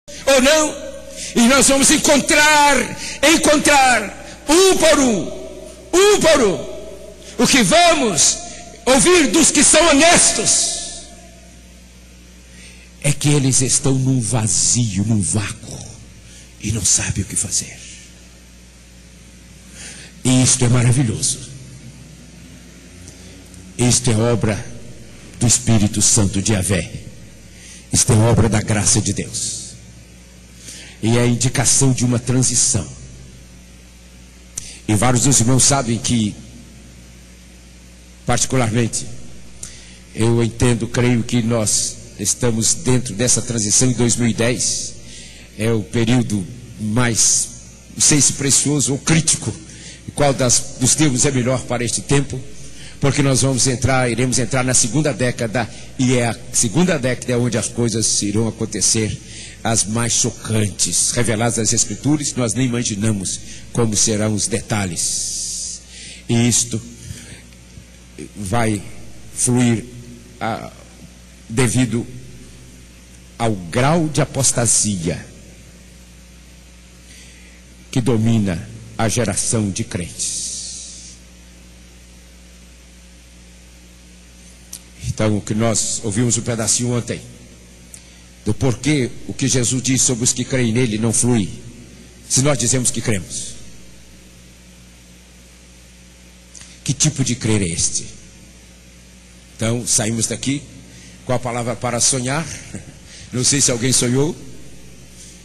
ou não, e nós vamos encontrar um por um, o que vamos ouvir dos que são honestos é que eles estão num vazio, num vácuo, e não sabem o que fazer. E isto é maravilhoso. Isto é obra do Espírito Santo de Yahvé. Isto é obra da graça de Deus. E é a indicação de uma transição. E vários dos irmãos sabem que, particularmente, eu entendo, creio que nós estamos dentro dessa transição em 2010. É o período mais, não sei se precioso ou crítico, e qual dos termos é melhor para este tempo, porque nós iremos entrar na segunda década, e é a segunda década onde as coisas irão acontecer, as mais chocantes, reveladas nas Escrituras. Nós nem imaginamos como serão os detalhes, e isto vai fluir devido ao grau de apostasia que domina a geração de crentes. Então, o que nós ouvimos um pedacinho ontem, do porquê o que Jesus diz sobre os que creem nele não flui, se nós dizemos que cremos. Que tipo de crer é este? Então, saímos daqui com a palavra para sonhar. Não sei se alguém sonhou,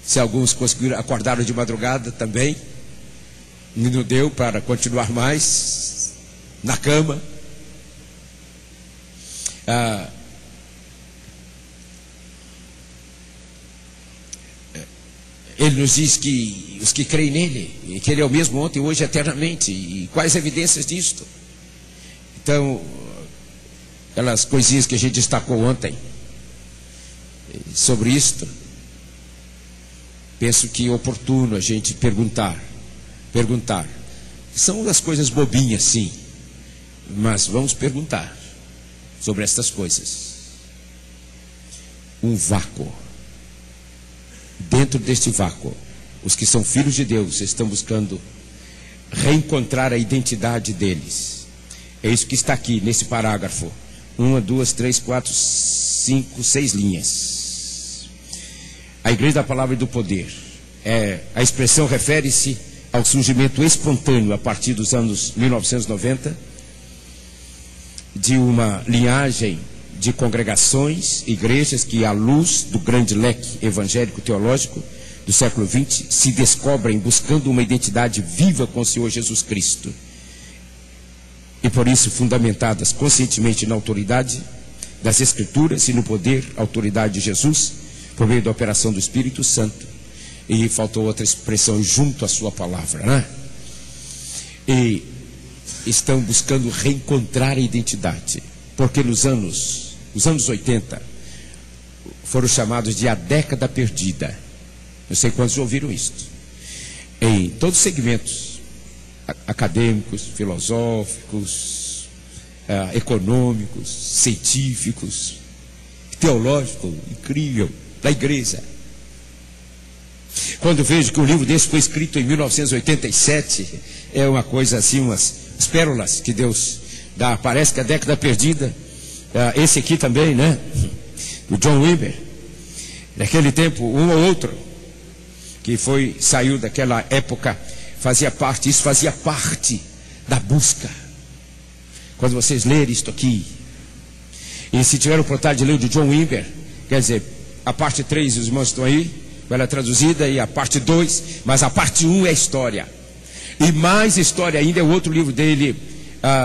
se alguns conseguiram, acordaram de madrugada também, e não deu para continuar mais na cama. Ele nos diz que os que creem nele, e que ele é o mesmo ontem, hoje, eternamente. E quais evidências disto? Então, aquelas coisinhas que a gente destacou ontem sobre isto, penso que é oportuno a gente perguntar. São as coisas bobinhas, sim, mas vamos perguntar sobre estas coisas. Um vácuo. Dentro deste vácuo, os que são filhos de Deus estão buscando reencontrar a identidade deles. É isso que está aqui nesse parágrafo. 1, 2, 3, 4, 5, 6 linhas. A Igreja da Palavra e do Poder. A expressão refere-se ao surgimento espontâneo a partir dos anos 1990 de uma linhagem de congregações, igrejas que, à luz do grande leque evangélico-teológico do século XX, se descobrem buscando uma identidade viva com o Senhor Jesus Cristo. E por isso fundamentadas conscientemente na autoridade das Escrituras e no poder, autoridade de Jesus, por meio da operação do Espírito Santo. E faltou outra expressão, junto à sua palavra, né? E estão buscando reencontrar a identidade, porque nos anos 80 foram chamados de a década perdida. Não sei quantos ouviram isso. Em todos os segmentos acadêmicos, filosóficos, econômicos, científicos, teológicos, incrível, da igreja. Quando vejo que um livro desse foi escrito em 1987, é uma coisa assim, umas pérolas que Deus dá. Parece que a década perdida, esse aqui também, né? Do John Wimber, naquele tempo, um ou outro que saiu daquela época, isso fazia parte da busca. Quando vocês lerem isto aqui, e se tiver oportunidade de ler o de John Wimber, quer dizer, a parte 3, os irmãos estão aí, ela é traduzida, e a parte 2, mas a parte 1 é história. E mais história ainda é o outro livro dele,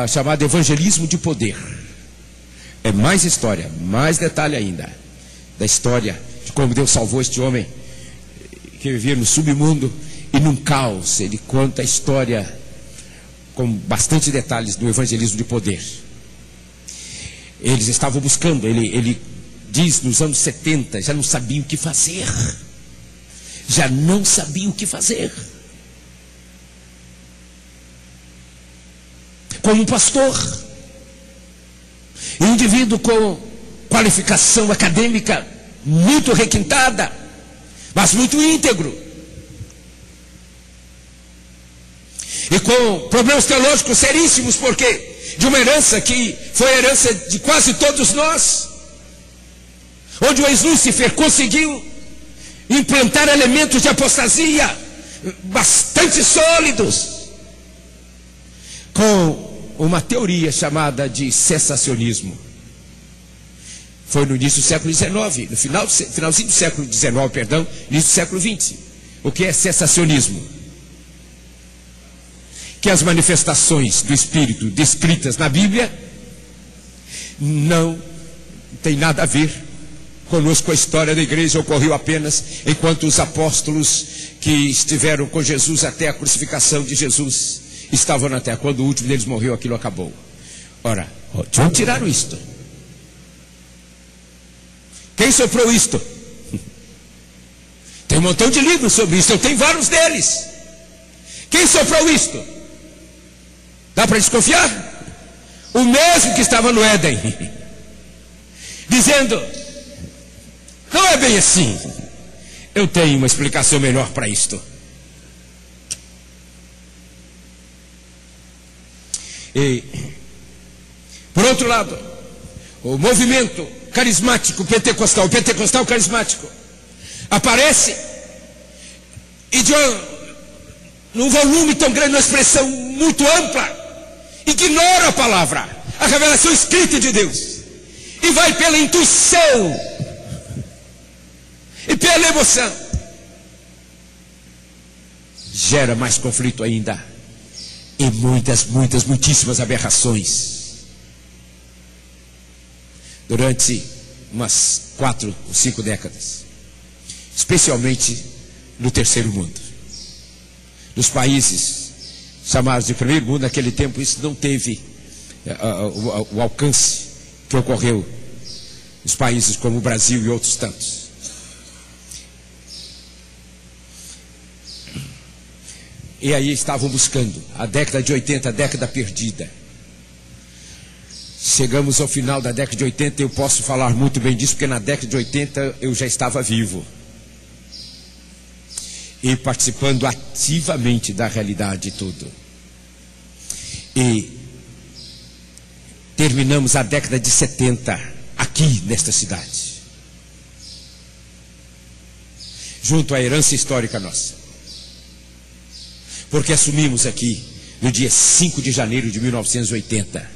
chamado Evangelismo de Poder. É mais história, mais detalhe ainda, da história de como Deus salvou este homem que vivia no submundo e num caos. Ele conta a história com bastante detalhes do evangelismo de poder. Eles estavam buscando, ele diz, nos anos 70, já não sabiam o que fazer. Já não sabiam o que fazer. Como um pastor, um indivíduo com qualificação acadêmica muito requintada, mas muito íntegro. E com problemas teológicos seríssimos, porque de uma herança que foi a herança de quase todos nós, onde o ex-Lúcifer conseguiu implantar elementos de apostasia bastante sólidos, com uma teoria chamada de cessacionismo. Foi no início do século XIX, no finalzinho do século XIX, início do século XX. O que é cessacionismo? Que as manifestações do Espírito descritas na Bíblia não tem nada a ver conosco. A história da igreja ocorreu apenas enquanto os apóstolos que estiveram com Jesus até a crucificação de Jesus estavam na terra. Quando o último deles morreu, aquilo acabou. Ora, de onde tiraram isto? Quem soprou isto? Tem um montão de livros sobre isso, eu tenho vários deles. Quem soprou isto? Dá para desconfiar? O mesmo que estava no Éden, dizendo: não é bem assim, eu tenho uma explicação melhor para isto. E, por outro lado, o movimento carismático pentecostal, o pentecostal carismático, aparece e num volume tão grande, uma expressão muito ampla, ignora a palavra, a revelação escrita de Deus, e vai pela intuição e pela emoção. Gera mais conflito ainda, e muitíssimas aberrações. Durante umas 4 ou 5 décadas, especialmente no terceiro mundo, nos países chamados de primeiro mundo. Naquele tempo isso não teve o alcance que ocorreu nos países como o Brasil e outros tantos. E aí estavam buscando a década de 80, a década perdida. Chegamos ao final da década de 80, eu posso falar muito bem disso, porque na década de 80 eu já estava vivo e participando ativamente da realidade toda. E terminamos a década de 70 aqui nesta cidade, junto à herança histórica nossa, porque assumimos aqui no dia 5 de janeiro de 1980.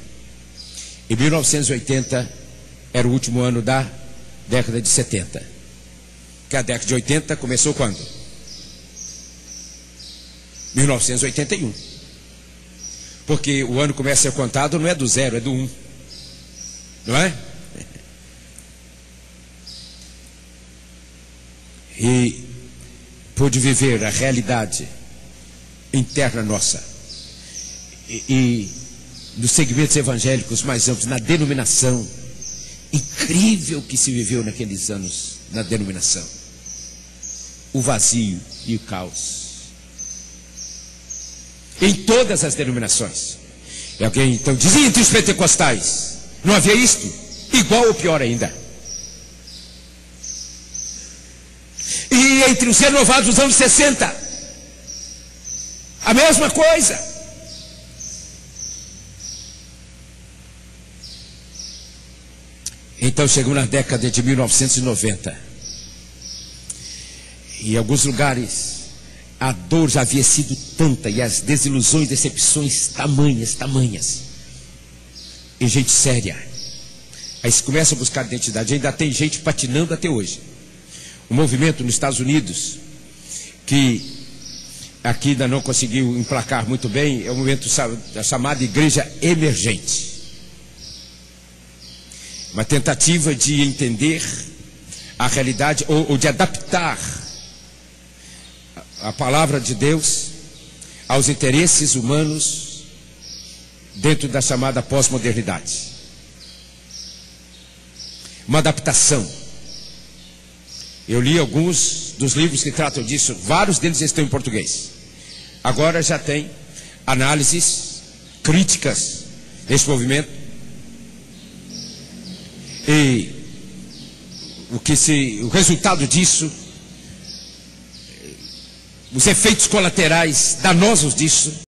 E 1980 era o último ano da década de 70. Que a década de 80 começou quando? 1981. Porque o ano começa a ser contado não é do 0, é do 1. Não é? E pude viver a realidade interna nossa. E dos segmentos evangélicos mais amplos, na denominação. Incrível que se viveu naqueles anos na denominação. O vazio e o caos. Em todas as denominações. E alguém então dizia entre os pentecostais: não havia isto? Igual ou pior ainda. E entre os renovados dos anos 60, a mesma coisa. Então chegou na década de 1990. Em alguns lugares a dor já havia sido tanta e as desilusões, decepções tamanhas. E gente séria. Aí se começa a buscar identidade. Ainda tem gente patinando até hoje. O movimento nos Estados Unidos, que aqui ainda não conseguiu emplacar muito bem, é o movimento chamado igreja emergente. Uma tentativa de entender a realidade, ou de adaptar a palavra de Deus aos interesses humanos dentro da chamada pós-modernidade. Uma adaptação. Eu li alguns dos livros que tratam disso, vários deles estão em português. Agora já tem análises críticas desse movimento. E o resultado disso os efeitos colaterais danosos disso.